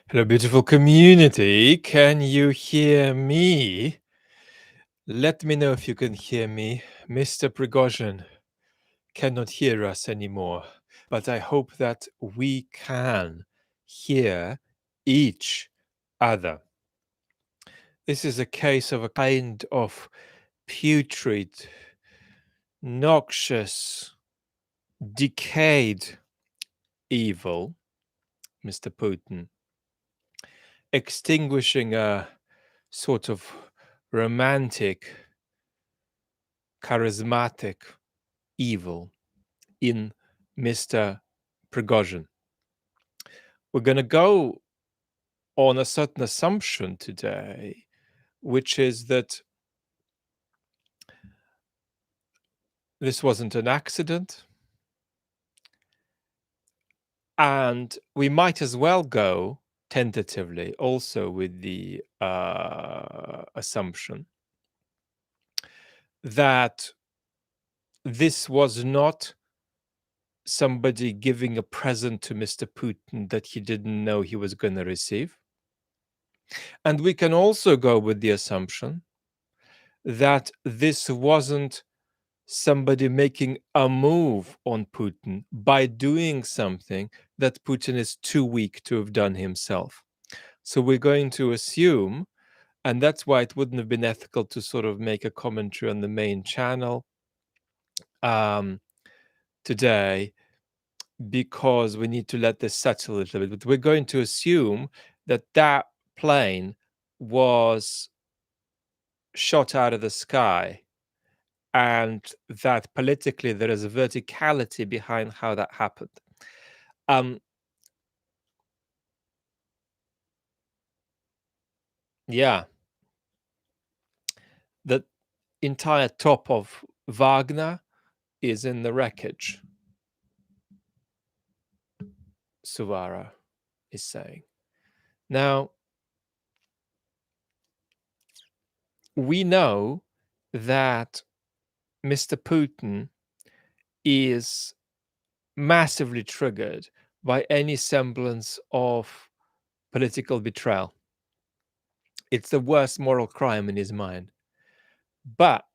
Hello, beautiful community. Can you hear me? Let me know if you can hear me. Mr. Prigozhin cannot hear us anymore, but I hope that we can hear each other. This is a case of a kind of putrid, noxious, decayed evil, Mr. Putin, extinguishing a sort of romantic, charismatic evil in Mr. Prigozhin. We're going to go on a certain assumption today, which is that this wasn't an accident. And we might as well go tentatively also with the assumption that this was not somebody giving a present to Mr. Putin that he didn't know he was going to receive. And we can also go with the assumption that this wasn't somebody making a move on Putin by doing something that Putin is too weak to have done himself. So we're going to assume, and that's why it wouldn't have been ethical to sort of make a commentary on the main channel today, because we need to let this settle a little bit. But we're going to assume that that plane was shot out of the sky, and that politically there is a verticality behind how that happened. Yeah, the entire top of Wagner is in the wreckage, Suvara is saying. Now, we know that Mr. Putin is massively triggered by any semblance of political betrayal. It's the worst moral crime in his mind. But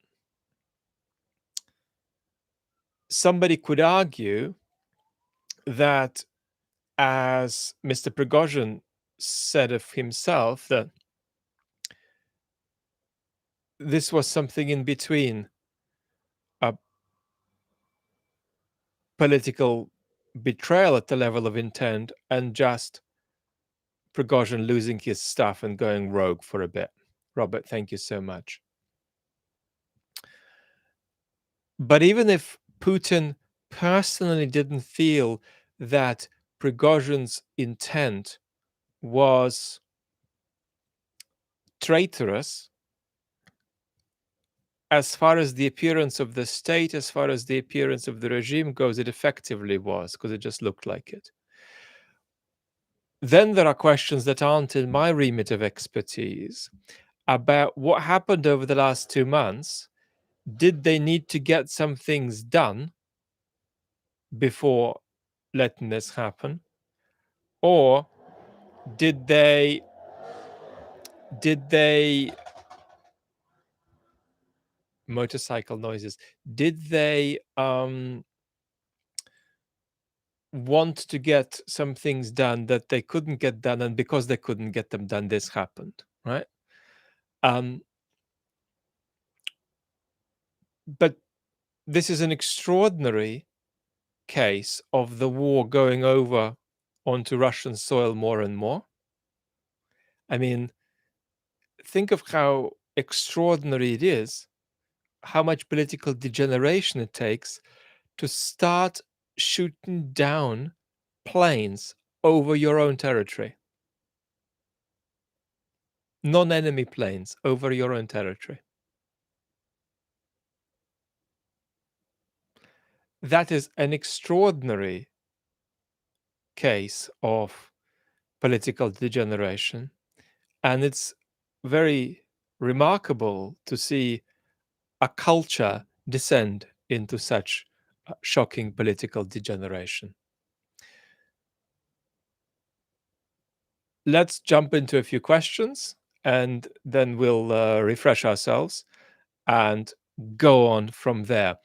somebody could argue that, as Mr. Prigozhin said of himself, that this was something in between a political betrayal at the level of intent and just Prigozhin losing his stuff and going rogue for a bit. Robert, thank you so much. But even if Putin personally didn't feel that Prigozhin's intent was traitorous, as far as the appearance of the state, as far as the appearance of the regime goes, it effectively was, because it just looked like it. Then there are questions that aren't in my remit of expertise about what happened over the last 2 months. Did they need to get some things done before letting this happen? Or did they motorcycle noises, did they want to get some things done that they couldn't get done, and because they couldn't get them done, this happened, right? But this is an extraordinary case of the war going over onto Russian soil more and more. I mean, think of how extraordinary it is, how much political degeneration it takes to start shooting down planes over your own territory. Non-enemy planes over your own territory. That is an extraordinary case of political degeneration. And it's very remarkable to see a culture descend into such shocking political degeneration. let's jump into a few questions, and then we'll refresh ourselves and go on from there.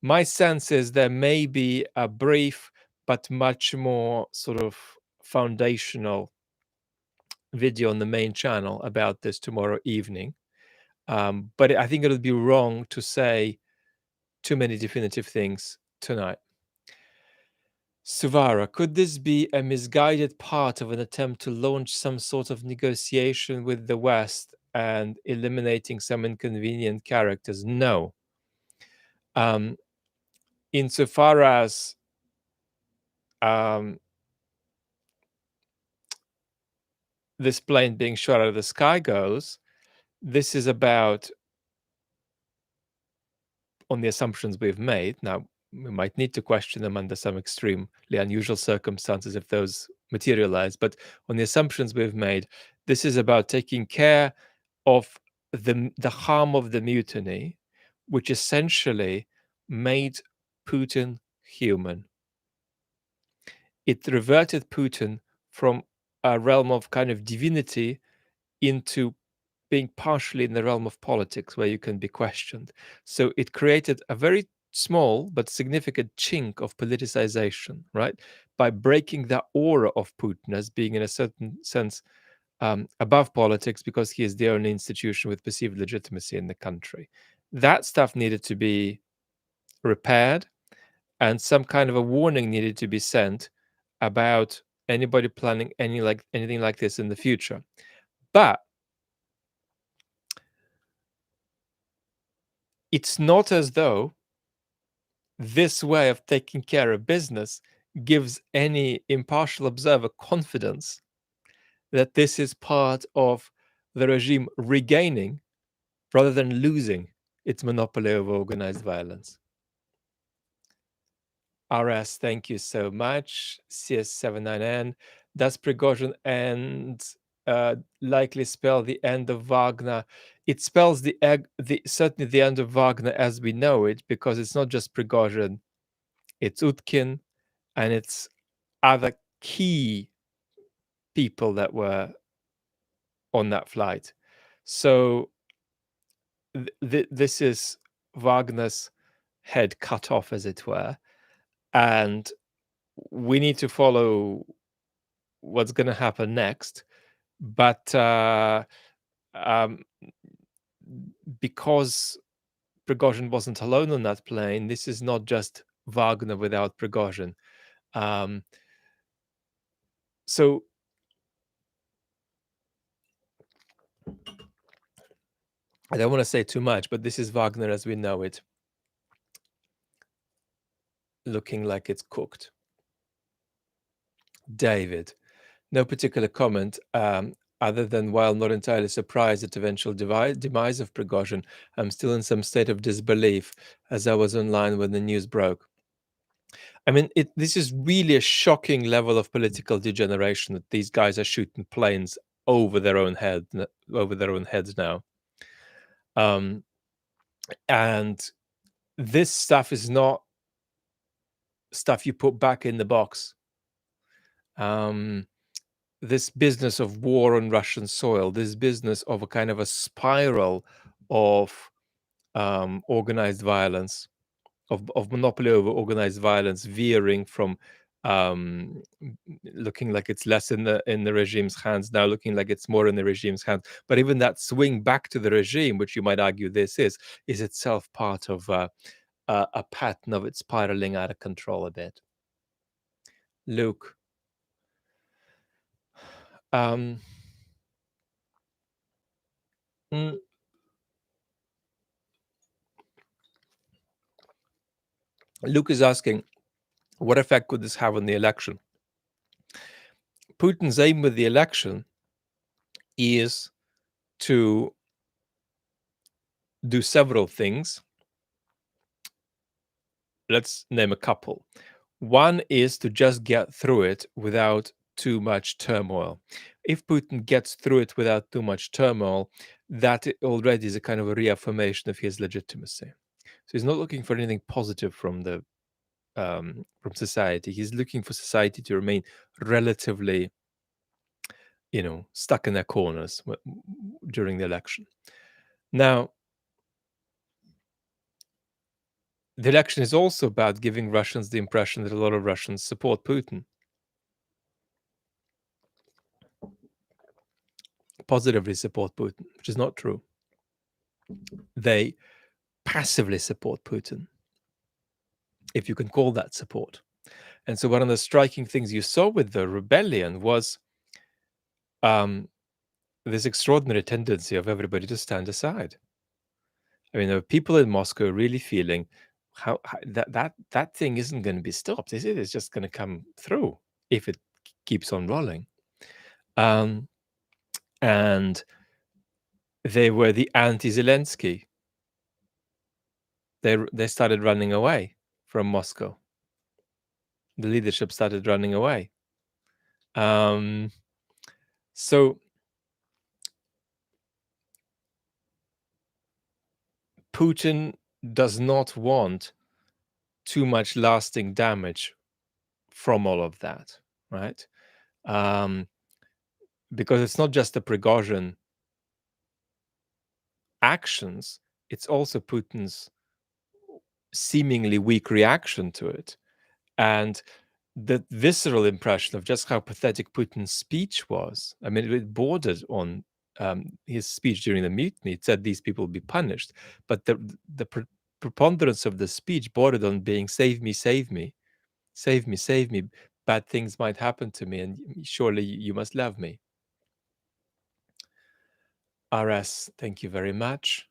My sense is there may be a brief but much more sort of foundational video on the main channel about this tomorrow evening. But I think it would be wrong to say too many definitive things tonight. Suvara, could this be a misguided part of an attempt to launch some sort of negotiation with the West and eliminating some inconvenient characters? No. Insofar as this plane being shot out of the sky goes, this is about, on the assumptions we've made. Now, we might need to question them under some extremely unusual circumstances if those materialize, but on the assumptions we've made, this is about taking care of the harm of the mutiny, which essentially made Putin human. It reverted Putin from a realm of kind of divinity into being partially in the realm of politics where you can be questioned. So it created a very small but significant chink of politicization, right? By breaking the aura of Putin as being, in a certain sense, above politics because he is the only institution with perceived legitimacy in the country. That stuff needed to be repaired, and some kind of a warning needed to be sent about anybody planning anything like this in the future. But it's not as though this way of taking care of business gives any impartial observer confidence that this is part of the regime regaining rather than losing its monopoly over organized violence. RS, thank you so much. CS79N, does Prigozhin and likely spell the end of Wagner? It spells certainly the end of Wagner as we know it, because it's not just Prigozhin, it's Utkin, and it's other key people that were on that flight. So this is Wagner's head cut off, as it were, and we need to follow what's going to happen next. But because Prigozhin wasn't alone on that plane, this is not just Wagner without Prigozhin. So I don't want to say too much, but this is Wagner as we know it, looking like it's cooked. David, no particular comment, other than while not entirely surprised at eventual demise of Prigozhin, I'm still in some state of disbelief as I was online when the news broke. I mean, this is really a shocking level of political degeneration that these guys are shooting planes over their own heads now. And this stuff is not stuff you put back in the box. This business of war on Russian soil, this business of a kind of a spiral of organized violence, of monopoly over organized violence, veering from looking like it's less in the regime's hands, now looking like it's more in the regime's hands. But even that swing back to the regime, which you might argue this is itself part of a pattern of it spiraling out of control a bit. Luke. Luke is asking, what effect could this have on the election? Putin's aim with the election is to do several things. Let's name a couple. One is to just get through it without too much turmoil. If Putin gets through it without too much turmoil, that already is a kind of a reaffirmation of his legitimacy. So he's not looking for anything positive from society. He's looking for society to remain relatively stuck in their corners during the election. Now, the election is also about giving Russians the impression that a lot of Russians support Putin, positively support Putin, which is not true. They passively support Putin, if you can call that support. And so one of the striking things you saw with the rebellion was this extraordinary tendency of everybody to stand aside. I mean, there are people in Moscow really feeling how that thing isn't going to be stopped, is it? It's just going to come through if it keeps on rolling. And they were the anti-Zelensky. They started running away from Moscow. The leadership started running away. So Putin does not want too much lasting damage from all of that, right? Because it's not just the Prigozhin actions, it's also Putin's seemingly weak reaction to it. And the visceral impression of just how pathetic Putin's speech was. I mean, it bordered on his speech during the mutiny. It said these people will be punished, but the preponderance of the speech bordered on being "save me, save me, save me, save me. Bad things might happen to me, and surely you must love me." RS, thank you very much.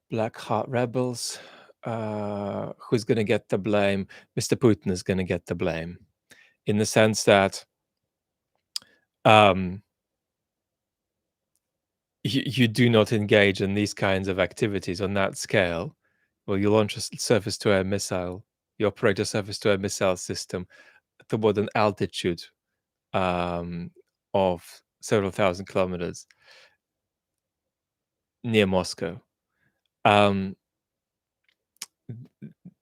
Black Heart Rebels. Who's going to get the blame? Mr. Putin is going to get the blame, in the sense that you do not engage in these kinds of activities on that scale. Well, you launch a surface-to-air missile, you operate a surface-to-air missile system toward an altitude of several thousand kilometers near Moscow.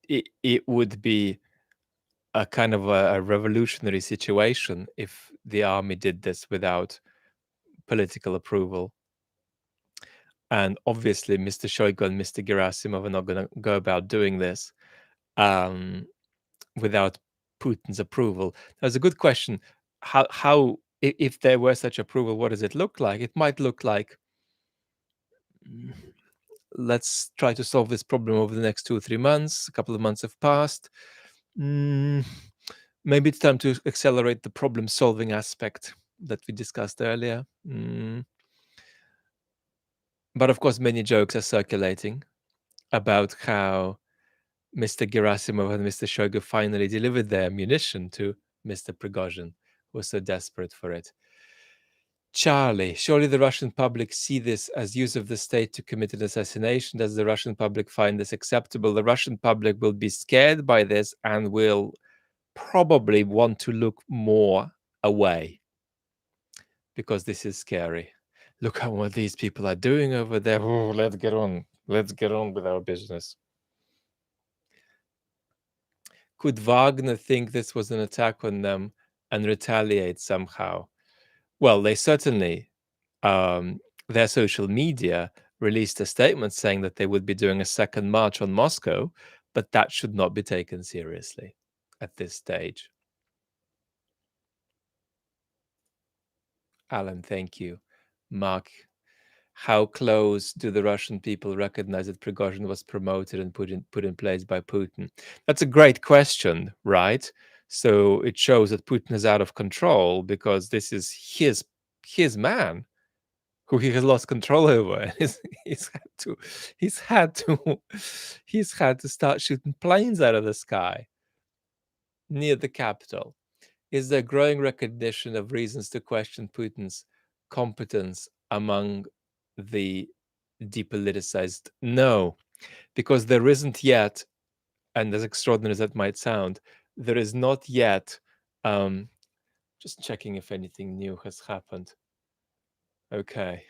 It would be a kind of a revolutionary situation if the army did this without political approval. And obviously, Mr. Shoigu and Mr. Gerasimov are not going to go about doing this without Putin's approval. That's a good question. How if there were such approval, what does it look like? It might look like, let's try to solve this problem over the next 2 or 3 months. A couple of months have passed. Maybe it's time to accelerate the problem-solving aspect that we discussed earlier. But of course, many jokes are circulating about how Mr. Gerasimov and Mr. Shoigu finally delivered their ammunition to Mr. Prigozhin, who was so desperate for it. Charlie, surely the Russian public see this as use of the state to commit an assassination. Does the Russian public find this acceptable? The Russian public will be scared by this and will probably want to look more away because this is scary. Look at what these people are doing over there. Oh, let's get on. Let's get on with our business. Could Wagner think this was an attack on them and retaliate somehow? Well, they certainly, their social media released a statement saying that they would be doing a second march on Moscow, but that should not be taken seriously at this stage. Alan, thank you. Mark, how close do the Russian people recognize that Prigozhin was promoted and put in place by Putin? That's a great question, right? So it shows that Putin is out of control because this is his man who he has lost control over. He's had to start shooting planes out of the sky near the capital. Is there growing recognition of reasons to question Putin's competence among the depoliticized? No, because there isn't yet, and as extraordinary as that might sound, there is not yet, just checking if anything new has happened. Okay.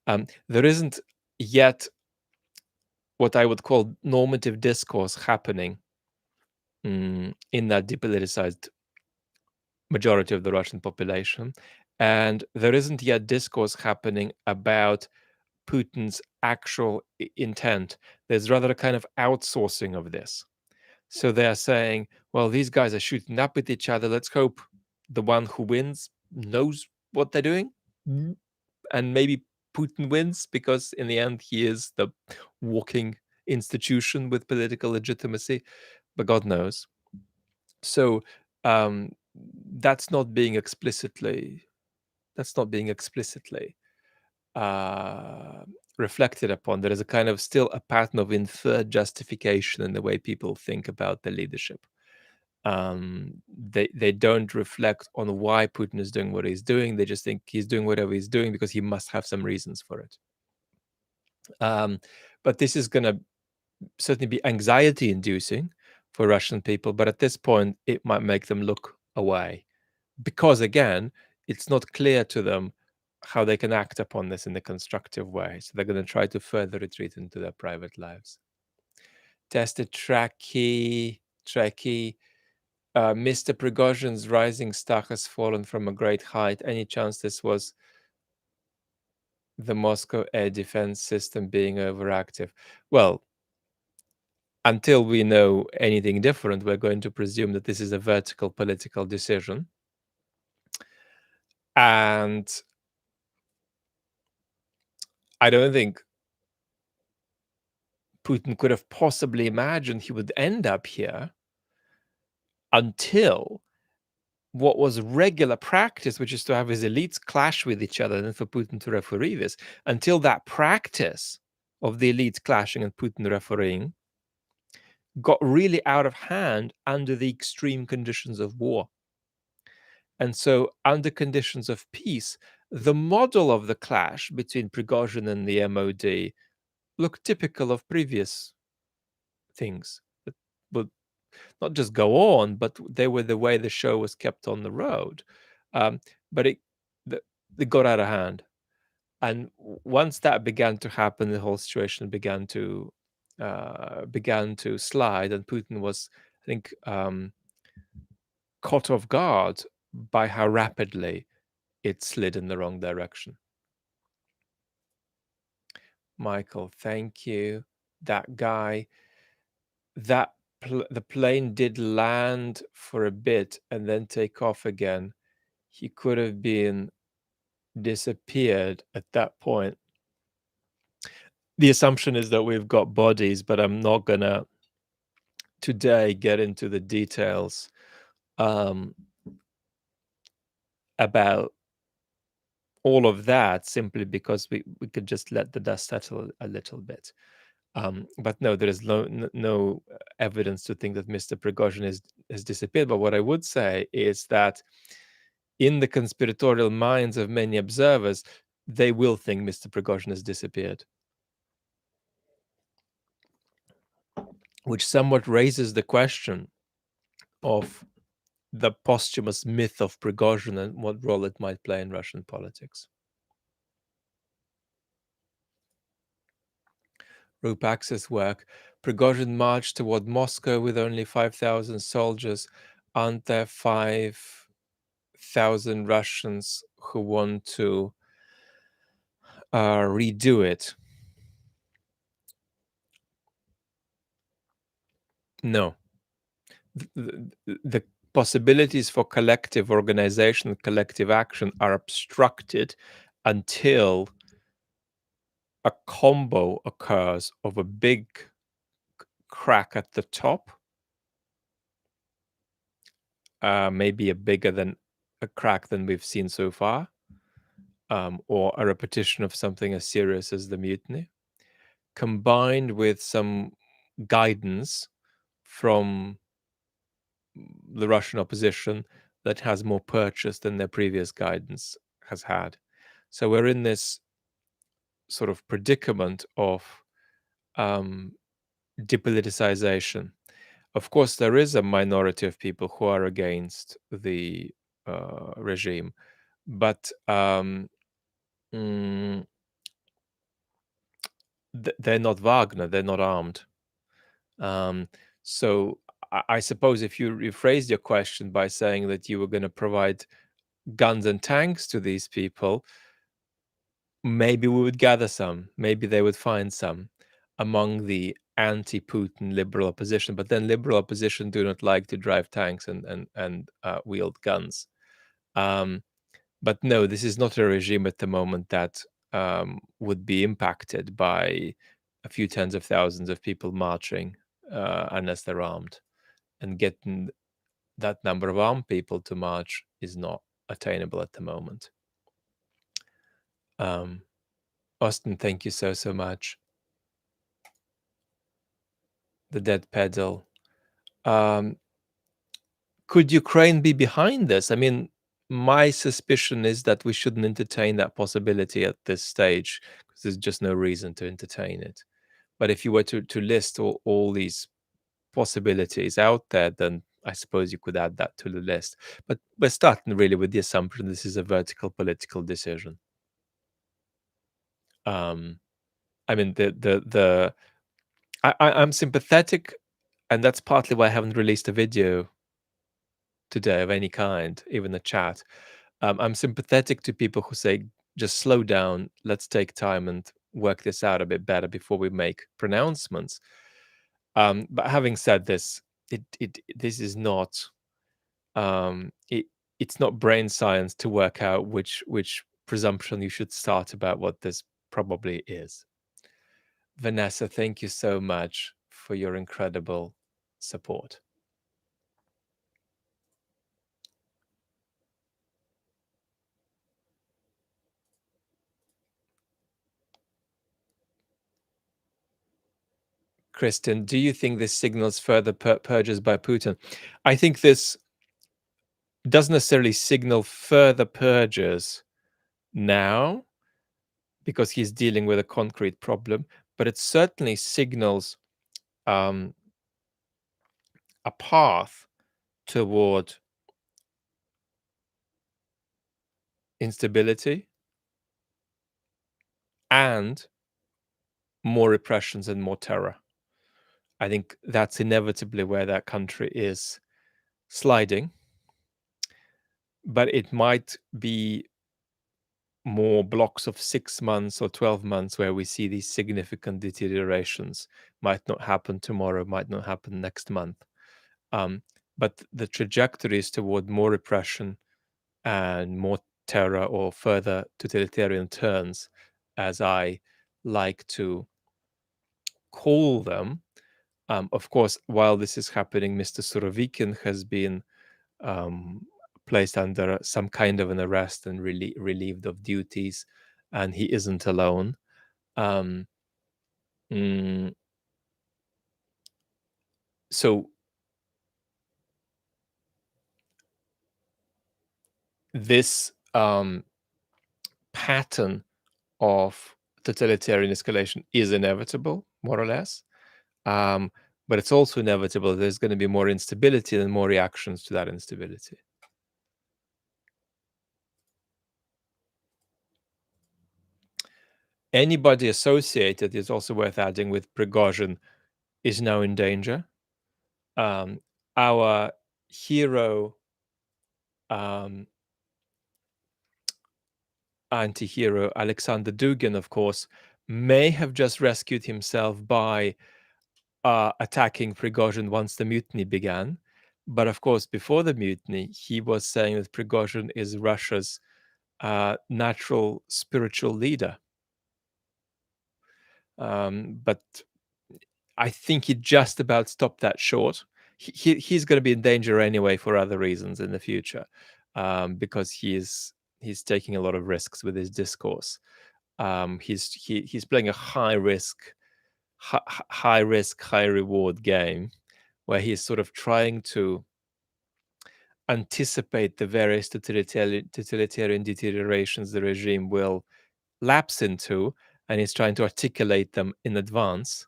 There isn't yet what I would call normative discourse happening in that depoliticized majority of the Russian population. And there isn't yet discourse happening about Putin's actual intent. There's rather a kind of outsourcing of this. So they're saying, well, these guys are shooting up with each other. Let's hope the one who wins knows what they're doing. And maybe Putin wins because in the end he is the walking institution with political legitimacy, but God knows. So that's not being explicitly uh, reflected upon. There is a kind of still a pattern of inferred justification in the way people think about the leadership. They don't reflect on why Putin is doing what he's doing. They just think he's doing whatever he's doing because he must have some reasons for it. But this is going to certainly be anxiety inducing for Russian people. But at this point, it might make them look away because, again, it's not clear to them how they can act upon this in a constructive way. So they're going to try to further retreat into their private lives. Tested Tracky. Mr. Prigozhin's rising star has fallen from a great height. Any chance this was the Moscow air defense system being overactive? Well, until we know anything different, we're going to presume that this is a vertical political decision. And I don't think Putin could have possibly imagined he would end up here until what was regular practice, which is to have his elites clash with each other and for Putin to referee this, until that practice of the elites clashing and Putin refereeing got really out of hand under the extreme conditions of war. And so, under conditions of peace, the model of the clash between Prigozhin and the MOD looked typical of previous things that would not just go on, but they were the way the show was kept on the road. But it got out of hand. And once that began to happen, the whole situation began to slide, and Putin was, I think, caught off guard by how rapidly it slid in the wrong direction. Michael, thank you. That guy, the plane did land for a bit and then take off again. He could have been disappeared at that point. The assumption is that we've got bodies, but I'm not gonna today get into the details about all of that, simply because we could just let the dust settle a little bit. But no, there is no evidence to think that Mr. Prigozhin has disappeared. But what I would say is that in the conspiratorial minds of many observers, they will think Mr. Prigozhin has disappeared, which somewhat raises the question of the posthumous myth of Prigozhin and what role it might play in Russian politics. Rupax's work. Prigozhin marched toward Moscow with only 5,000 soldiers. Aren't there 5,000 Russians who want to redo it? No. The possibilities for collective organization, collective action are obstructed until a combo occurs of a big crack at the top, maybe a bigger than a crack than we've seen so far, or a repetition of something as serious as the mutiny, combined with some guidance from the Russian opposition that has more purchase than their previous guidance has had. So we're in this sort of predicament of depoliticization. Of course, there is a minority of people who are against the regime, but they're not Wagner, they're not armed. So I suppose if you rephrased your question by saying that you were going to provide guns and tanks to these people, maybe we would gather some. Maybe they would find some among the anti-Putin liberal opposition. But then liberal opposition do not like to drive tanks and wield guns. Um, but no, this is not a regime at the moment that would be impacted by a few tens of thousands of people marching unless they're armed. And getting that number of armed people to march is not attainable at the moment. Austin, thank you so much. The dead pedal. Um, could Ukraine be behind this? I mean, my suspicion is that we shouldn't entertain that possibility at this stage because there's just no reason to entertain it. But if you were to list all these possibilities out there, then I suppose you could add that to the list. But we're starting really with the assumption this is a vertical political decision. I mean, I'm sympathetic, and that's partly why I haven't released a video today of any kind, even a chat. I'm sympathetic to people who say, just slow down, let's take time and work this out a bit better before we make pronouncements. But having said this, this is not it's not brain science to work out which presumption you should start about what this probably is. Vanessa, thank you so much for your incredible support. Kristen, do you think this signals further purges by Putin? I think this doesn't necessarily signal further purges now because he's dealing with a concrete problem, but it certainly signals a path toward instability and more repressions and more terror. I think that's inevitably where that country is sliding, but it might be more blocks of 6 months or 12 months where we see these significant deteriorations. Might not happen tomorrow, might not happen next month. But the trajectory is toward more repression and more terror or further totalitarian turns, as I like to call them. Of course, while this is happening, Mr. Surovikin has been placed under some kind of an arrest and relieved of duties, and he isn't alone. Um, mm, so this pattern of totalitarian escalation is inevitable, more or less. But it's also inevitable there's going to be more instability and more reactions to that instability. Anybody associated, is also worth adding, with Prigozhin is now in danger. Our hero, anti-hero Alexander Dugin, of course, may have just rescued himself by attacking Prigozhin once the mutiny began. But of course, before the mutiny, he was saying that Prigozhin is Russia's natural spiritual leader. But I think he just about stopped that short. He's going to be in danger anyway for other reasons in the future, because he's taking a lot of risks with his discourse. He's playing a high risk, high reward game, where he's sort of trying to anticipate the various totalitarian deteriorations the regime will lapse into, and he's trying to articulate them in advance.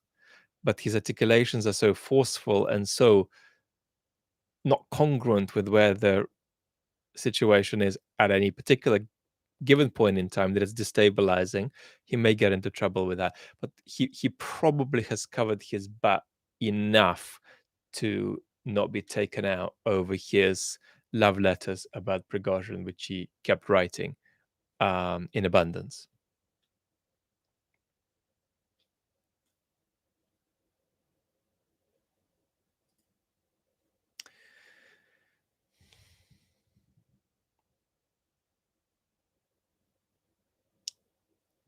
But his articulations are so forceful and so not congruent with where the situation is at any particular given point in time that it's destabilizing. He may get into trouble with that, but he probably has covered his butt enough to not be taken out over his love letters about Prigozhin, which he kept writing in abundance.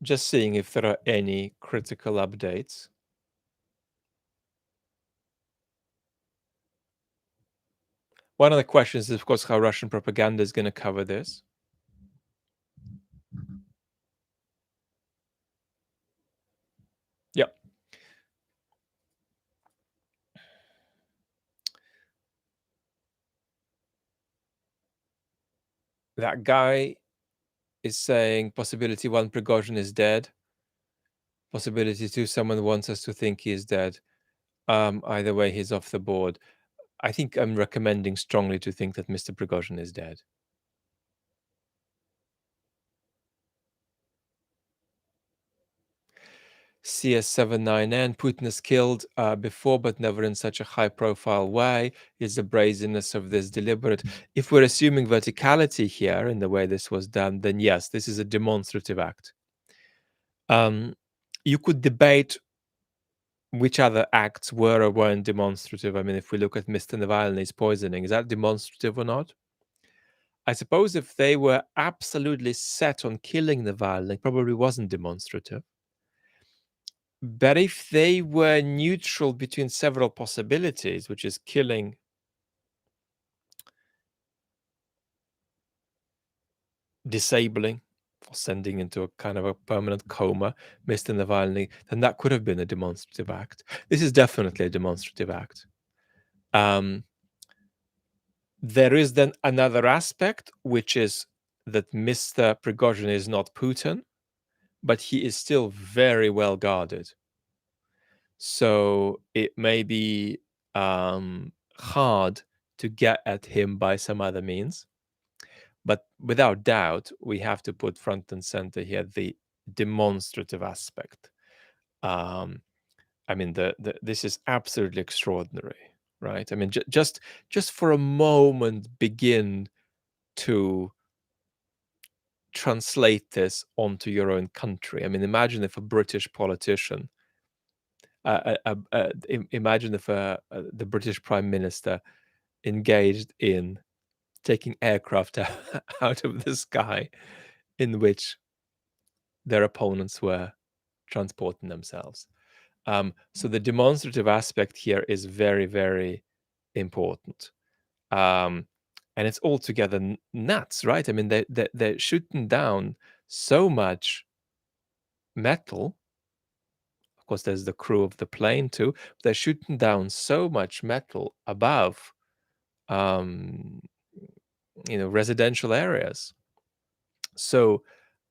Just seeing if there are any critical updates. One of the questions is, of course, how Russian propaganda is going to cover this. Yep. That guy is saying possibility one, Prigozhin is dead. Possibility two, someone wants us to think he is dead. Either way, he's off the board. I think I'm recommending strongly to think that Mr. Prigozhin is dead. CS79N, Putin is killed before, but never in such a high-profile way. Is the brazenness of this deliberate? If we're assuming verticality here in the way this was done, then yes, this is a demonstrative act. You could debate which other acts were or weren't demonstrative. I mean, if we look at Mr. Navalny's poisoning, is that demonstrative or not? I suppose if they were absolutely set on killing Navalny, it probably wasn't demonstrative. But if they were neutral between several possibilities, which is killing, disabling, or sending into a kind of a permanent coma Mr. Navalny, then that could have been a demonstrative act. This is definitely a demonstrative act. There is then another aspect, which is that Mr. Prigozhin is not Putin, but he is still very well guarded. So it may be hard to get at him by some other means. But without doubt, we have to put front and center here the demonstrative aspect. I mean, this is absolutely extraordinary, right? I mean, just for a moment, begin to translate this onto your own country. I mean, imagine if a British politician, imagine if the British Prime Minister engaged in taking aircraft out of the sky in which their opponents were transporting themselves. So the demonstrative aspect here is very, very important. And it's altogether nuts, right? I mean, they're shooting down so much metal. Of course, there's the crew of the plane too. They're shooting down so much metal above, um, residential areas. So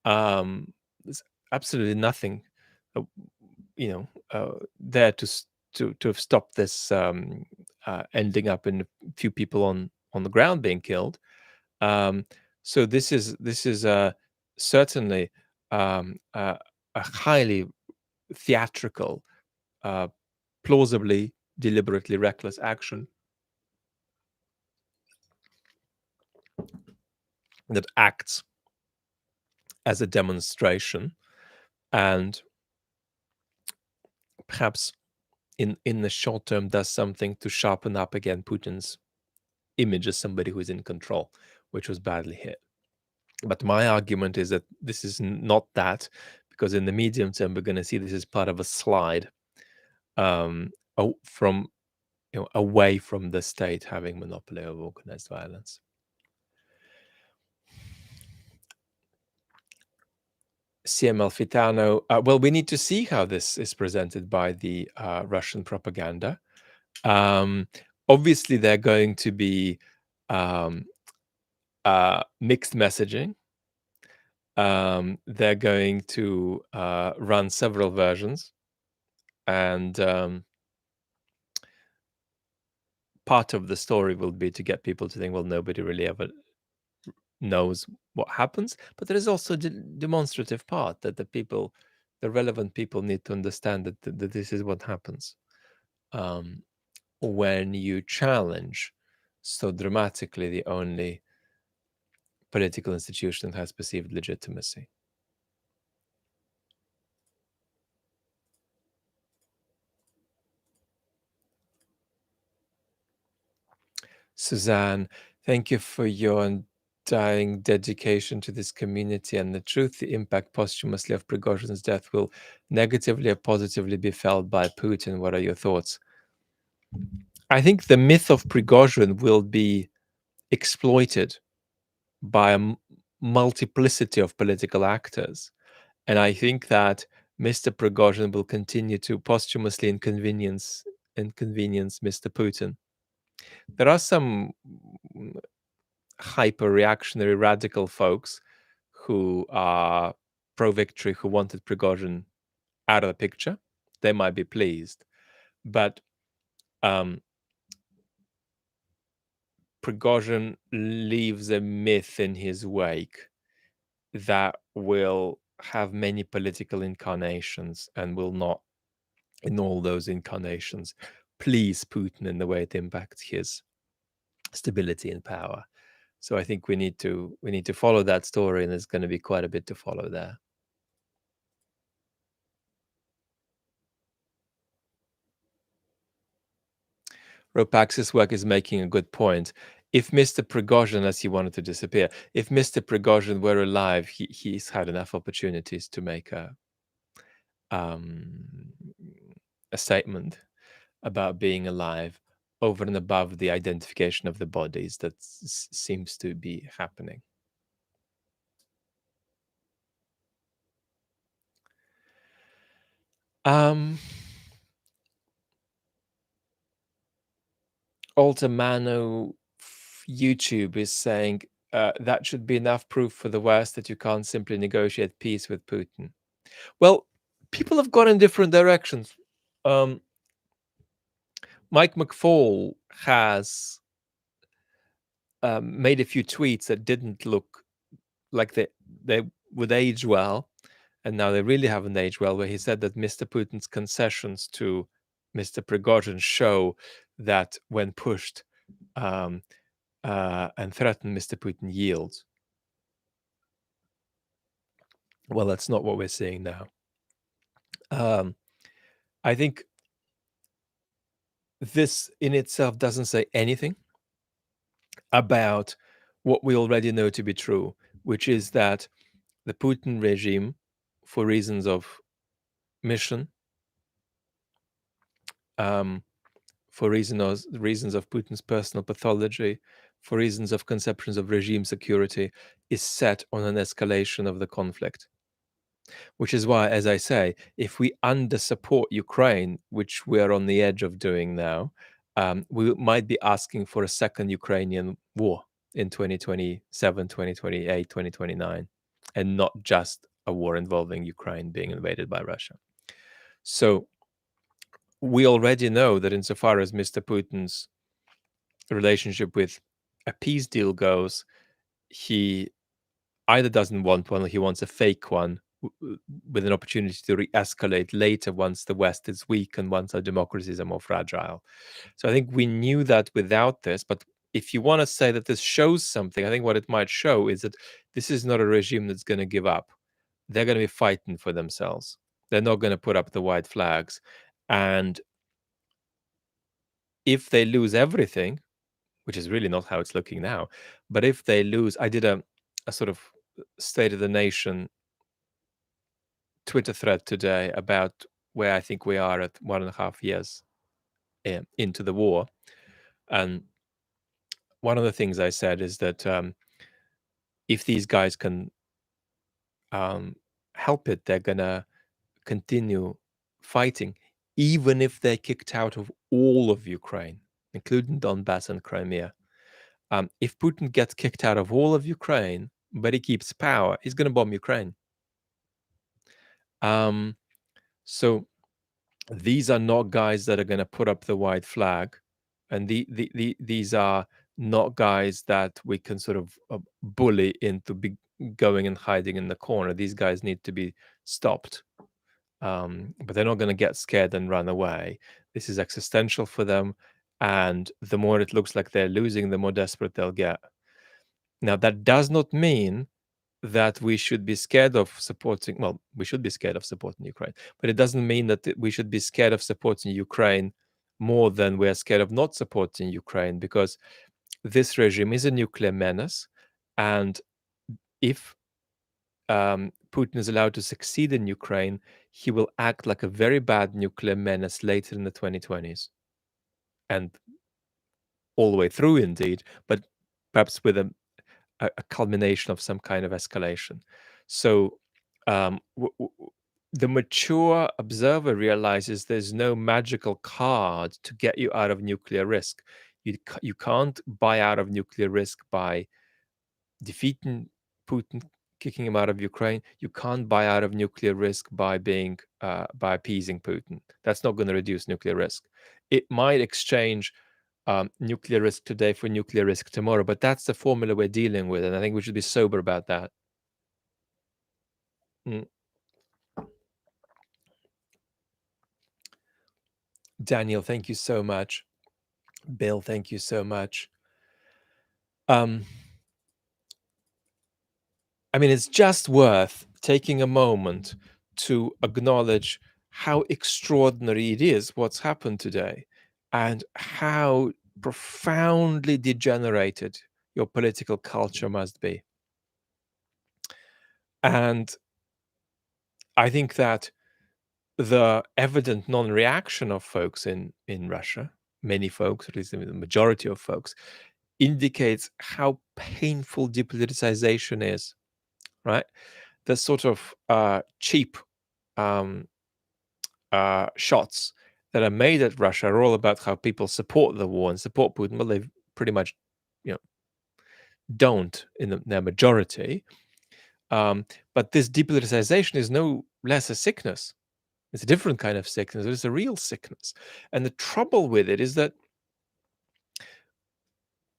there's absolutely nothing, uh, there to have stopped this ending up in a few people on the ground being killed. So this is certainly a highly theatrical, plausibly, deliberately reckless action that acts as a demonstration and perhaps in the short term does something to sharpen up again Putin's image as somebody who is in control, which was badly hit. But my argument is that this is not that, because in the medium term we're going to see this as part of a slide from away from the state having monopoly of organized violence. CML Fitano. Well, we need to see how this is presented by the Russian propaganda. Obviously, they're going to be mixed messaging. They're going to run several versions, and part of the story will be to get people to think, well, nobody really ever knows what happens. But there is also the demonstrative part that the relevant people need to understand that this is what happens when you challenge so dramatically the only political institution that has perceived legitimacy. Suzanne, thank you for your undying dedication to this community and the truth. The impact posthumously of Prigozhin's death will negatively or positively be felt by Putin. What are your thoughts? I think the myth of Prigozhin will be exploited by a multiplicity of political actors. And I think that Mr. Prigozhin will continue to posthumously inconvenience Mr. Putin. There are some hyper reactionary radical folks who are pro victory, who wanted Prigozhin out of the picture. They might be pleased. But um, Prigozhin leaves a myth in his wake that will have many political incarnations and will not, in all those incarnations, please Putin in the way it impacts his stability and power. So I think we need to follow that story, and there's going to be quite a bit to follow there. Ropax's work is making a good point. If Mr. Prigozhin, as he wanted to disappear, if Mr. Prigozhin were alive, he's had enough opportunities to make um, a statement about being alive over and above the identification of the bodies that seems to be happening. Altamano YouTube is saying that should be enough proof for the West that you can't simply negotiate peace with Putin. Well, people have gone in different directions. Mike McFaul has made a few tweets that didn't look like they would age well, and now they really haven't aged well, where he said that Mr. Putin's concessions to Mr. Prigozhin show that when pushed and threatened, Mr. Putin yields. Well, that's not what we're seeing now. I think this in itself doesn't say anything about what we already know to be true, which is that the Putin regime, for reasons of mission, for reasons of Putin's personal pathology, for reasons of conceptions of regime security, is set on an escalation of the conflict. Which is why, as I say, if we under-support Ukraine, which we are on the edge of doing now, we might be asking for a second Ukrainian war in 2027, 2028, 2029, and not just a war involving Ukraine being invaded by Russia. So we already know that insofar as Mr. Putin's relationship with a peace deal goes, he either doesn't want one or he wants a fake one with an opportunity to re-escalate later once the West is weak and once our democracies are more fragile. So I think we knew that without this, but if you want to say that this shows something, I think what it might show is that this is not a regime that's going to give up. They're going to be fighting for themselves. They're not going to put up the white flags. And if they lose everything, which is really not how it's looking now, but if they lose, I did a sort of State of the Nation Twitter thread today about where I think we are at 1.5 years into the war. And one of the things I said is that if these guys can help it, they're going to continue fighting, even if they're kicked out of all of Ukraine, including Donbass and Crimea. If Putin gets kicked out of all of Ukraine, but he keeps power, he's going to bomb Ukraine. So these are not guys that are going to put up the white flag, and these are not guys that we can sort of bully into going and hiding in the corner. These guys need to be stopped, but they're not going to get scared and run away. This is existential for them, and the more it looks like they're losing, the more desperate they'll get. Now, that does not mean that we should be scared of supporting. Well, we should be scared of supporting Ukraine, but it doesn't mean that we should be scared of supporting Ukraine more than we're scared of not supporting Ukraine, because this regime is a nuclear menace, and if Putin is allowed to succeed in Ukraine, he will act like a very bad nuclear menace later in the 2020s, and all the way through, indeed, but perhaps with a culmination of some kind of escalation. So the mature observer realizes there's no magical card to get you out of nuclear risk. You can't buy out of nuclear risk by defeating Putin, kicking him out of Ukraine. You can't buy out of nuclear risk by by appeasing Putin. That's not going to reduce nuclear risk. It might exchange nuclear risk today for nuclear risk tomorrow, but that's the formula we're dealing with, and I think we should be sober about that. Mm. Daniel, thank you so much. Bill, thank you so much. I mean, it's just worth taking a moment to acknowledge how extraordinary it is what's happened today, and how profoundly degenerated your political culture must be. And I think that the evident non-reaction of folks in Russia, many folks, at least the majority of folks, indicates how painful depoliticization is, right? The sort of cheap um, shots that are made at Russia are all about how people support the war and support Putin. Well, they pretty much, you know, don't in their majority. But this depoliticization is no less a sickness. It's a different kind of sickness. It's a real sickness. And the trouble with it is that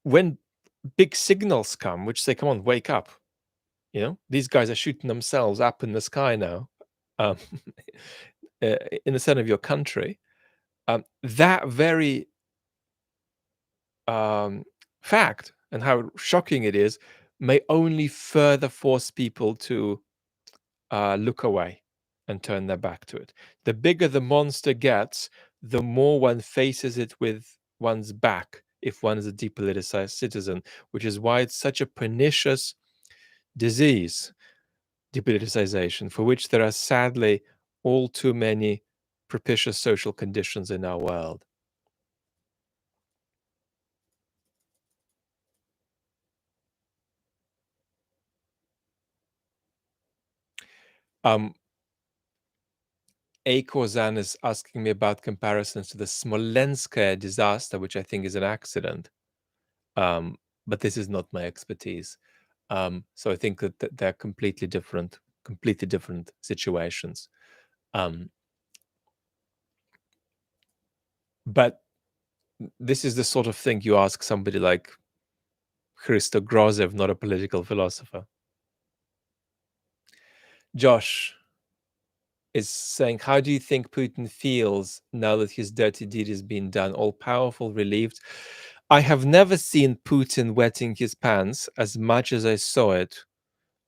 when big signals come, which say, come on, wake up, these guys are shooting themselves up in the sky now, um, in the center of your country, that very fact and how shocking it is may only further force people to look away and turn their back to it. The bigger the monster gets, the more one faces it with one's back if one is a depoliticized citizen, which is why it's such a pernicious disease, depoliticization, for which there are sadly all too many propitious social conditions in our world. Um, A. Kozan is asking me about comparisons to the Smolensk disaster, which I think is an accident. But this is not my expertise. So I think that they're completely different situations. But this is the sort of thing you ask somebody like Christo Grozev, not a political philosopher. Josh is saying, how do you think Putin feels now that his dirty deed is being done? All powerful, relieved? I have never seen Putin wetting his pants as much as I saw it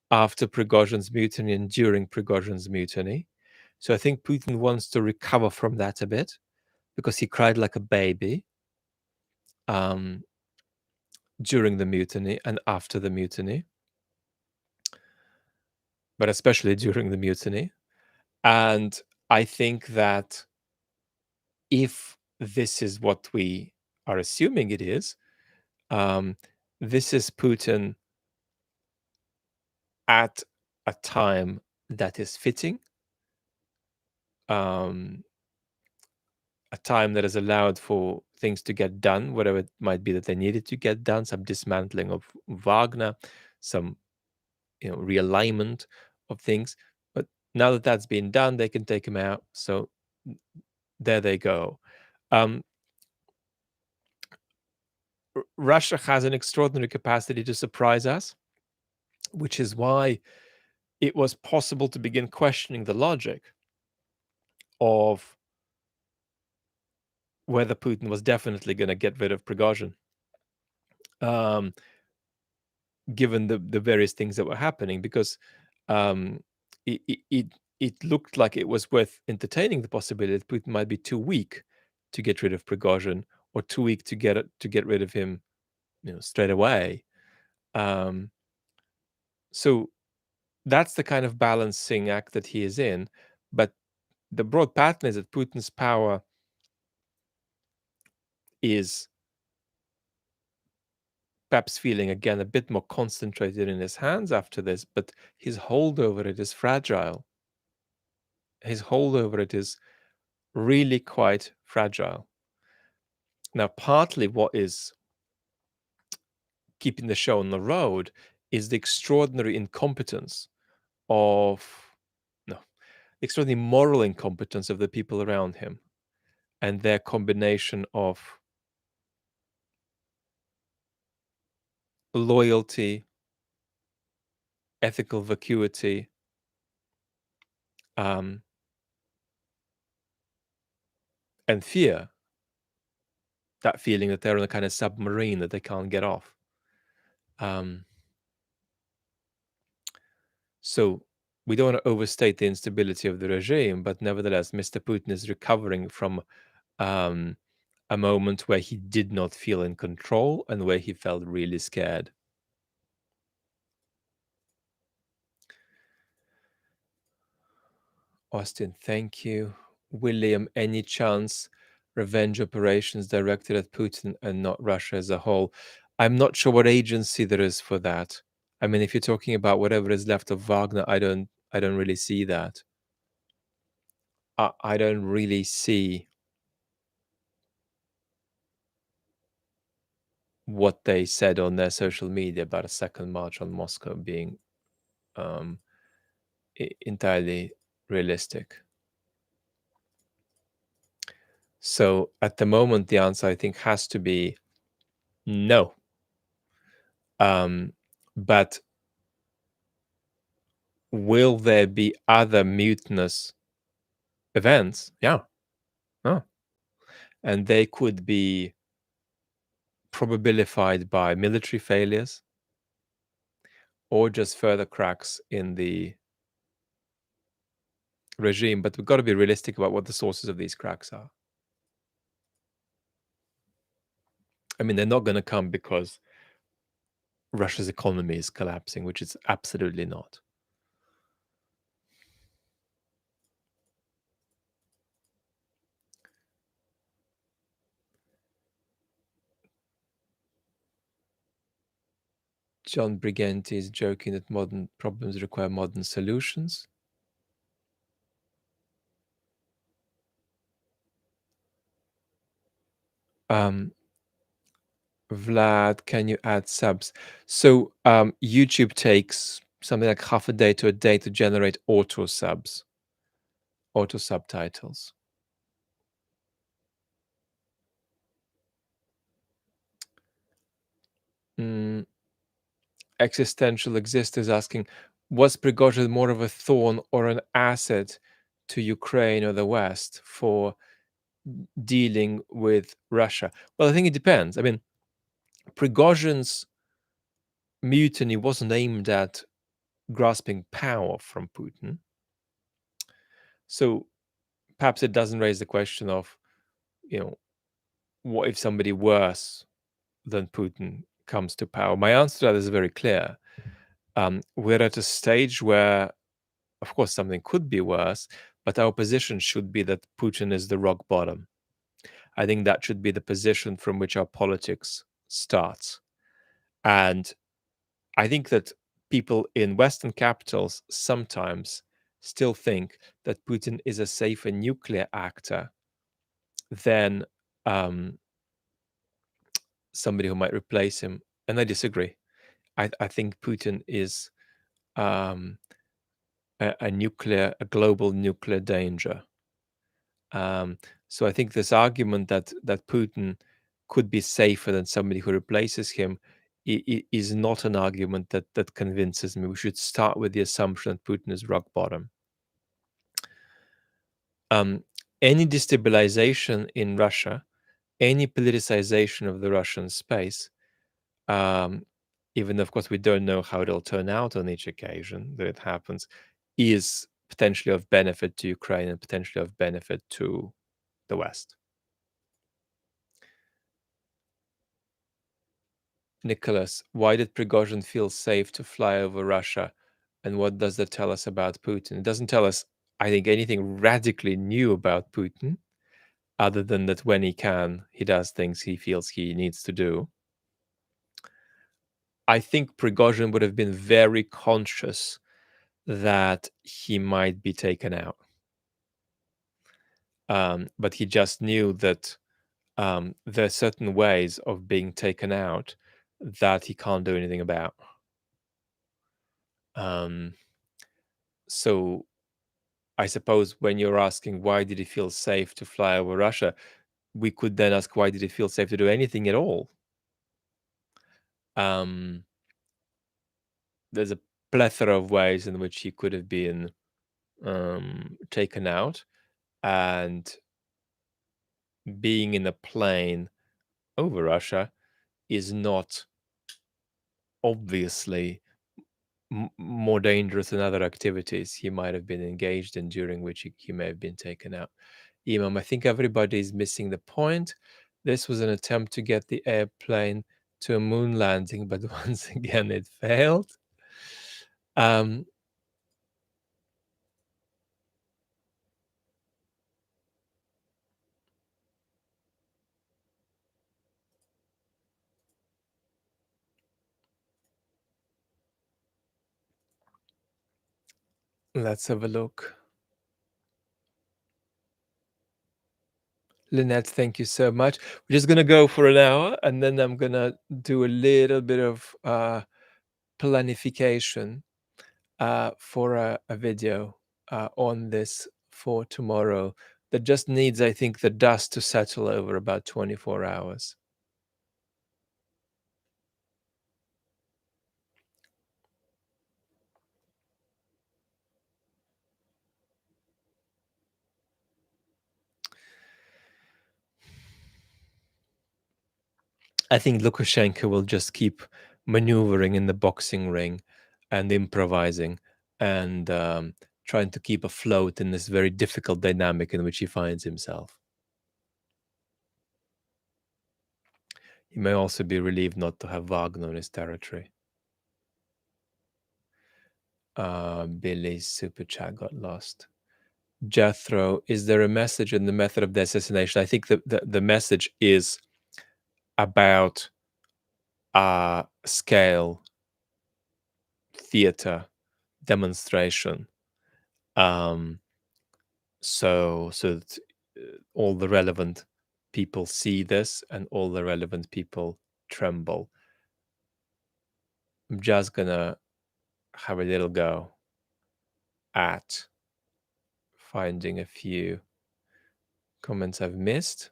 after Prigozhin's mutiny and during Prigozhin's mutiny. So I think Putin wants to recover from that a bit, because he cried like a baby during the mutiny and after the mutiny, but especially during the mutiny. And I think that if this is what we are assuming it is, this is Putin at a time that is fitting, a time that has allowed for things to get done, whatever it might be that they needed to get done, some dismantling of Wagner, some realignment of things. But now that that's been done, they can take him out. So there they go. Russia has an extraordinary capacity to surprise us, which is why it was possible to begin questioning the logic of whether Putin was definitely going to get rid of Prigozhin, um, given the various things that were happening, because um, it, it it it looked like it was worth entertaining the possibility that Putin might be too weak to get rid of Prigozhin, or too weak to get rid of him, straight away. Um, so that's the kind of balancing act that he is in. But the broad pattern is that Putin's power is perhaps feeling again a bit more concentrated in his hands after this, but his hold over it is fragile. His hold over it is really quite fragile. Now, partly what is keeping the show on the road is the extraordinary incompetence of, no, extraordinary moral incompetence of the people around him, and their combination of loyalty, ethical vacuity, um, and fear. That feeling that they're on a kind of submarine that they can't get off. Um, so we don't want to overstate the instability of the regime, but nevertheless, Mr. Putin is recovering from um, a moment where he did not feel in control and where he felt really scared. Austin, thank you. William, any chance revenge operations directed at Putin and not Russia as a whole? I'm not sure what agency there is for that. I mean, if you're talking about whatever is left of Wagner, I don't really see that. I don't really see what they said on their social media about a second march on Moscow being um, entirely realistic. So at the moment, the answer I think has to be no. But will there be other mutinous events? Yeah. Oh. And they could be probabilified by military failures or just further cracks in the regime. But we've got to be realistic about what the sources of these cracks are. I mean, they're not going to come because Russia's economy is collapsing, which it's absolutely not. John Briganti is joking that modern problems require modern solutions. Vlad, can you add subs? So YouTube takes something like half a day to a day to generate auto subs, auto subtitles. Existential Exist is asking, was Prigozhin more of a thorn or an asset to Ukraine or the West for dealing with Russia? Well, I think it depends. I mean, Prigozhin's mutiny wasn't aimed at grasping power from Putin. So perhaps it doesn't raise the question of, what if somebody worse than Putin comes to power? My answer to that is very clear. We're at a stage where, of course, something could be worse, but our position should be that Putin is the rock bottom. I think that should be the position from which our politics starts. And I think that people in Western capitals sometimes still think that Putin is a safer nuclear actor than somebody who might replace him. And I disagree. I think Putin is a global nuclear danger. So I think this argument that Putin could be safer than somebody who replaces him is not an argument that convinces me. We should start with the assumption that Putin is rock bottom. Any destabilization in Russia any politicization of the Russian space, um, even though, of course, we don't know how it'll turn out on each occasion that it happens, is potentially of benefit to Ukraine and potentially of benefit to the West. Nicholas, why did Prigozhin feel safe to fly over Russia? And what does that tell us about Putin? It doesn't tell us, I think, anything radically new about Putin, other than that when he can, he does things he feels he needs to do. I think Prigozhin would have been very conscious that he might be taken out. But he just knew that there are certain ways of being taken out that he can't do anything about. Um, so I suppose when you're asking why did he feel safe to fly over Russia, we could then ask why did he feel safe to do anything at all? Um, there's a plethora of ways in which he could have been taken out, and being in a plane over Russia is not obviously more dangerous than other activities he might have been engaged in during which he may have been taken out. Imam, I think everybody is missing the point. This was an attempt to get the airplane to a moon landing, but once again it failed. Um, let's have a look. Lynette, thank you so much. We're just gonna go for an hour, and then I'm gonna do a little bit of planification for a video on this for tomorrow that just needs, I think, the dust to settle over about 24 hours. I think Lukashenko will just keep maneuvering in the boxing ring and improvising and trying to keep afloat in this very difficult dynamic in which he finds himself. He may also be relieved not to have Wagner in his territory. Billy's super chat got lost. Jethro, is there a message in the method of the assassination? I think the message is about scale, theater, demonstration. So that all the relevant people see this and all the relevant people tremble. I'm just gonna have a little go at finding a few comments I've missed.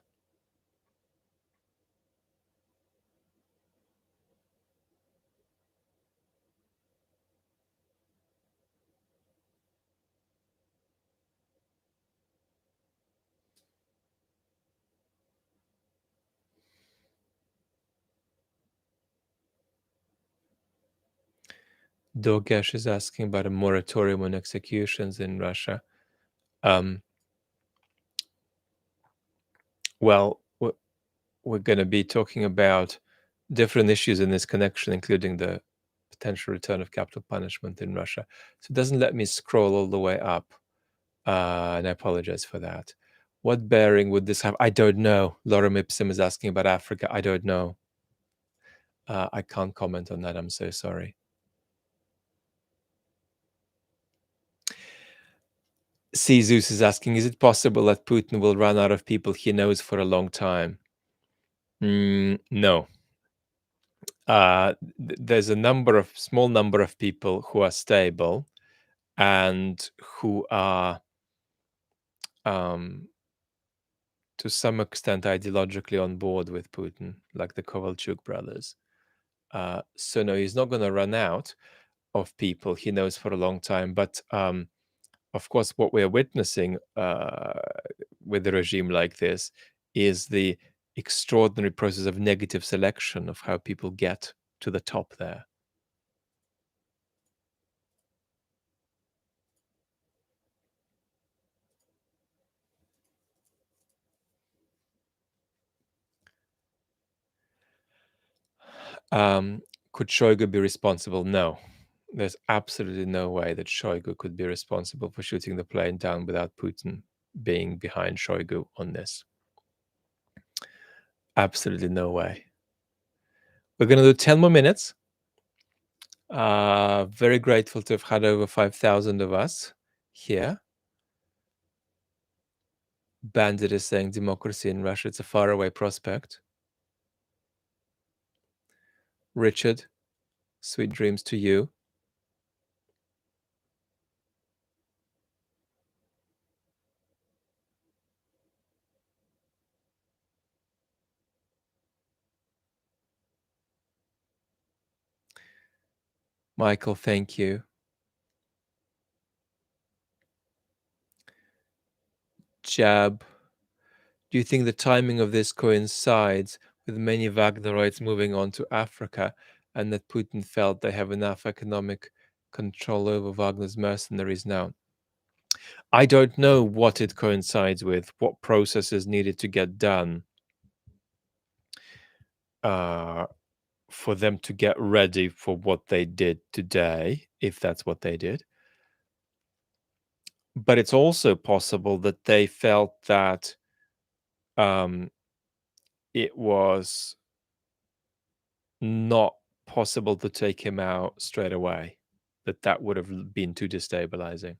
Dogesh is asking about a moratorium on executions in Russia. Well, we're going to be talking about different issues in this connection, including the potential return of capital punishment in Russia. So it doesn't let me scroll all the way up, and I apologize for that. What bearing would this have? I don't know. Laura Ipsum is asking about Africa. I don't know. I can't comment on that. I'm so sorry. Zeus is asking, is it possible that Putin will run out of people he knows for a long time? No. There's a small number of people who are stable and who are, to some extent, ideologically on board with Putin, like the Kovalchuk brothers. So no, he's not going to run out of people he knows for a long time. But of course, what we're witnessing with a regime like this is the extraordinary process of negative selection of how people get to the top there. Um, could Shoigu be responsible? No. There's absolutely no way that Shoigu could be responsible for shooting the plane down without Putin being behind Shoigu on this. Absolutely no way. We're going to do 10 more minutes. Very grateful to have had over 5,000 of us here. Bandit is saying democracy in Russia, it's a faraway prospect. Richard, sweet dreams to you. Michael, thank you. Jab, do you think the timing of this coincides with many Wagnerites moving on to Africa and that Putin felt they have enough economic control over Wagner's mercenaries now? I don't know what it coincides with, what processes needed to get done for them to get ready for what they did today, if that's what they did. But it's also possible that they felt that it was not possible to take him out straight away, that would have been too destabilizing.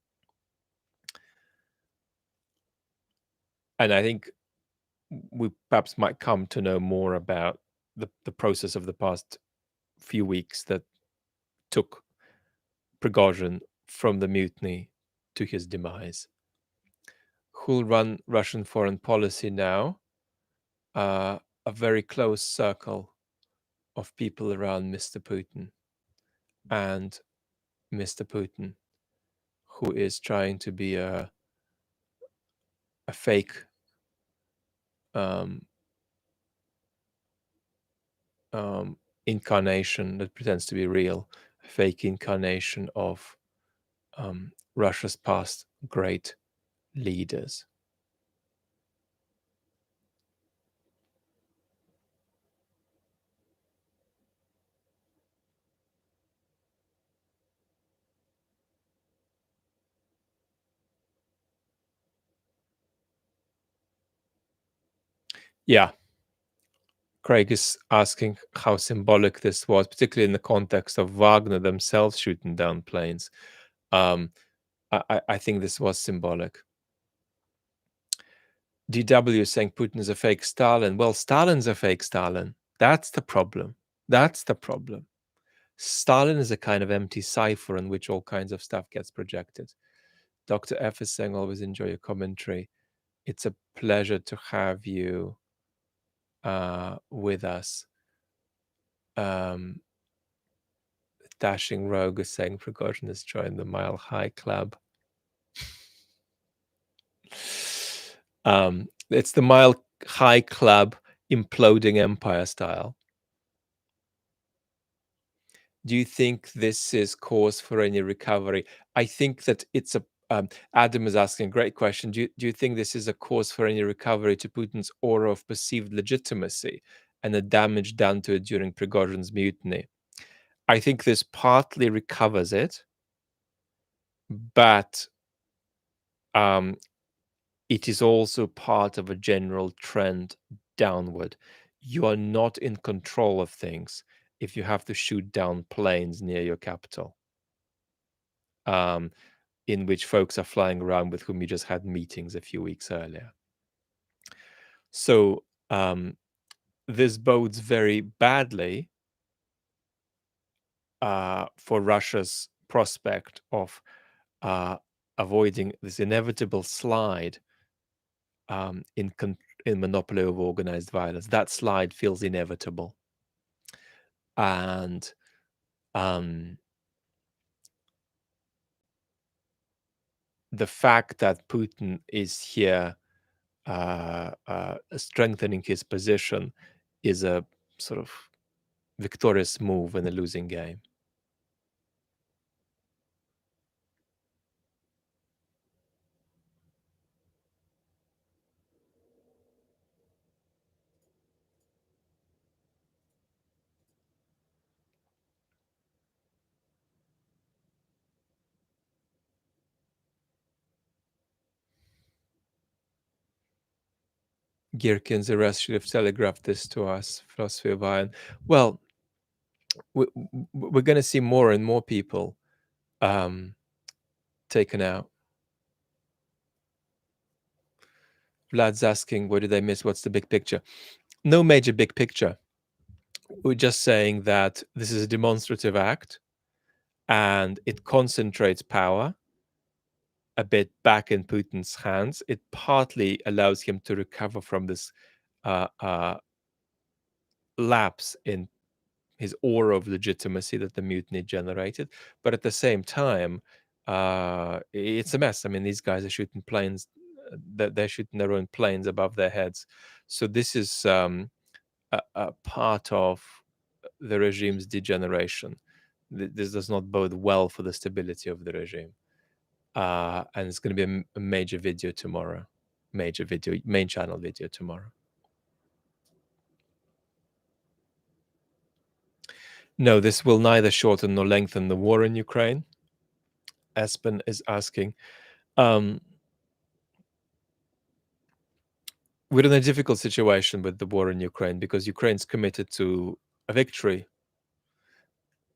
And I think we perhaps might come to know more about the process of the past few weeks that took Prigozhin from the mutiny to his demise. Who'll run Russian foreign policy now? A very close circle of people around Mr. Putin and Mr. Putin, who is trying to be a fake um, incarnation that pretends to be real, a fake incarnation of Russia's past great leaders. Yeah. Craig is asking how symbolic this was, particularly in the context of Wagner themselves shooting down planes. I think this was symbolic. DW is saying Putin is a fake Stalin. Well, Stalin's a fake Stalin. That's the problem. That's the problem. Stalin is a kind of empty cipher in which all kinds of stuff gets projected. Dr. F is saying, always enjoy your commentary. It's a pleasure to have you with us. Dashing Rogue is saying Prigozhin has joined the Mile High Club. It's the Mile High Club imploding empire style. Do you think this is cause for any recovery? I think that it's a Adam is asking a great question. Do you think this is a cause for any recovery to Putin's aura of perceived legitimacy and the damage done to it during Prigozhin's mutiny? I think this partly recovers it, but it is also part of a general trend downward. You are not in control of things if you have to shoot down planes near your capital. In which folks are flying around with whom you just had meetings a few weeks earlier. So this bodes very badly for Russia's prospect of avoiding this inevitable slide in monopoly of organized violence. That slide feels inevitable. And the fact that Putin is here strengthening his position is a sort of victorious move in a losing game. Gherkin's arrest should have telegraphed this to us, philosophy of iron. Well, we're going to see more and more people um, taken out. Vlad's asking, what did I miss? What's the big picture? No major big picture. We're just saying that this is a demonstrative act and it concentrates power a bit back in Putin's hands. It partly allows him to recover from this uh, uh, lapse in his aura of legitimacy that the mutiny generated. But at the same time, it's a mess. I mean, these guys are shooting planes, they're shooting their own planes above their heads. So this is a part of the regime's degeneration. This does not bode well for the stability of the regime. And it's going to be a major video tomorrow, major video, main channel video tomorrow. No, this will neither shorten nor lengthen the war in Ukraine. Espen is asking. We're in a difficult situation with the war in Ukraine because Ukraine's committed to a victory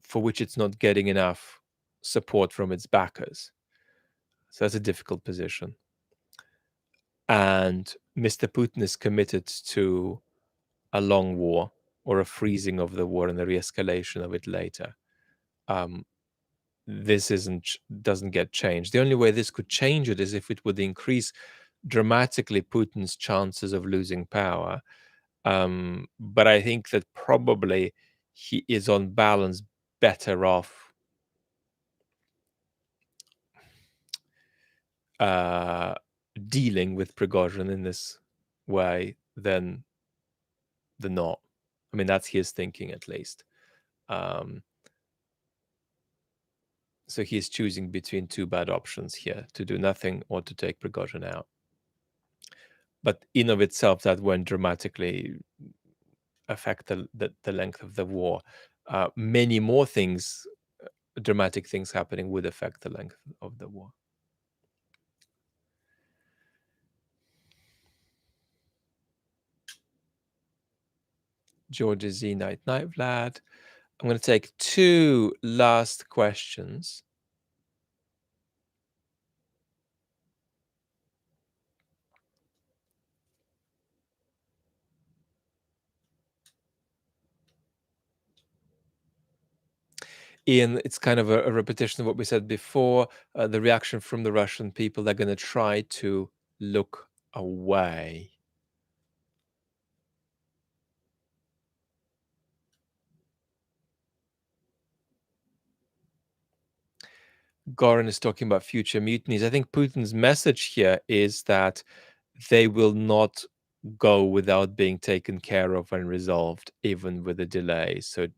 for which it's not getting enough support from its backers. So that's a difficult position. And Mr. Putin is committed to a long war or a freezing of the war and a re-escalation of it later. This doesn't get changed. The only way this could change it is if it would increase dramatically Putin's chances of losing power. But I think that probably he is on balance better off dealing with Prigozhin in this way than not. I mean, that's his thinking at least. So he's choosing between two bad options here, to do nothing or to take Prigozhin out. But in of itself, that won't dramatically affect the length of the war. Many more things, dramatic things happening would affect the length of the war. Georgia Z, night, Vlad. I'm going to take two last questions. Ian, it's kind of a repetition of what we said before. The reaction from the Russian people, they're going to try to look away. Goran is talking about future mutinies. I think Putin's message here is that they will not go without being taken care of and resolved, even with a delay. So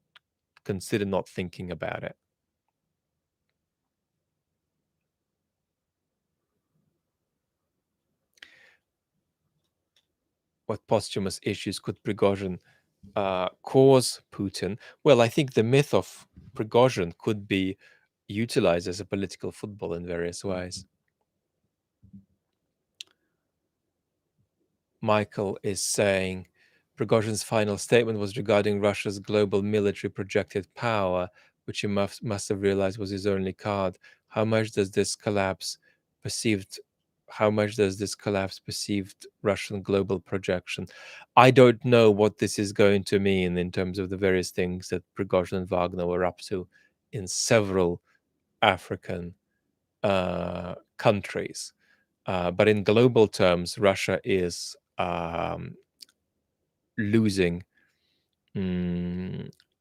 consider not thinking about it. What posthumous issues could Prigozhin cause Putin? Well, I think the myth of Prigozhin could be utilized as a political football in various ways. Michael is saying Prigozhin's final statement was regarding Russia's global military projected power, which he must have realized was his only card. How much does this collapse perceived Russian global projection? I don't know what this is going to mean in terms of the various things that Prigozhin and Wagner were up to in several African countries. But in global terms, Russia is losing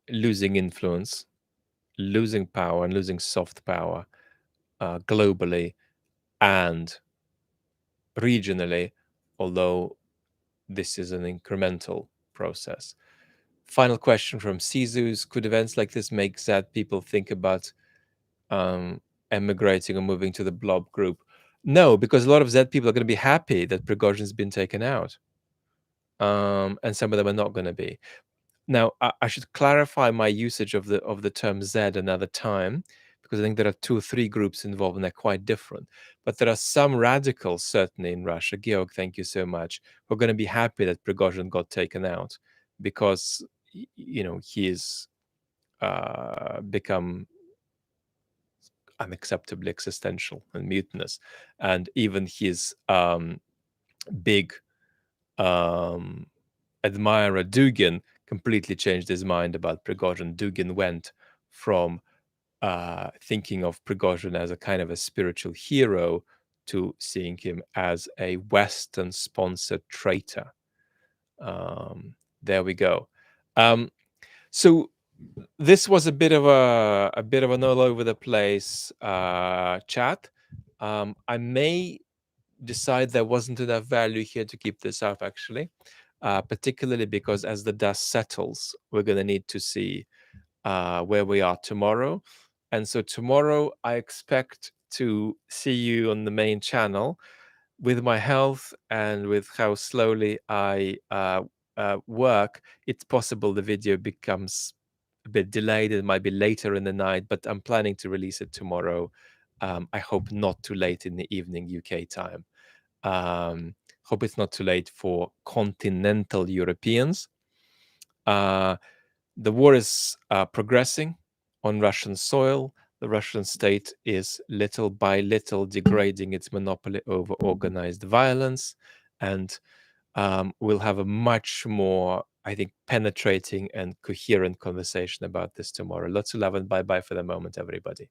losing influence, losing power, and losing soft power globally and regionally although this is an incremental process. Final question from Sizus. Could events like this make sad people think about emigrating or moving to the blob group? No, because a lot of Z people are going to be happy that Prigozhin's been taken out. And some of them are not going to be. Now, I should clarify my usage of the term Z another time, because I think there are 2 or 3 groups involved and they're quite different. But there are some radicals, certainly in Russia, Georg, thank you so much, who are going to be happy that Prigozhin got taken out, because he is become unacceptably existential and mutinous, and even his big admirer Dugin completely changed his mind about Prigozhin. Dugin went from thinking of Prigozhin as a kind of a spiritual hero to seeing him as a Western-sponsored traitor. There we go. So this was a bit of an all over the place chat. I may decide there wasn't enough value here to keep this up, actually, particularly because as the dust settles, we're going to need to see where we are tomorrow. And so tomorrow, I expect to see you on the main channel. With my health and with how slowly I work, it's possible the video becomes a bit delayed. It might be later in the night, but I'm planning to release it tomorrow. I hope not too late in the evening UK time. Hope it's not too late for continental Europeans. The war is progressing on Russian soil. The Russian state is little by little degrading its monopoly over organized violence, and we'll have a much more, I think, penetrating and coherent conversation about this tomorrow. Lots of love and bye-bye for the moment, everybody.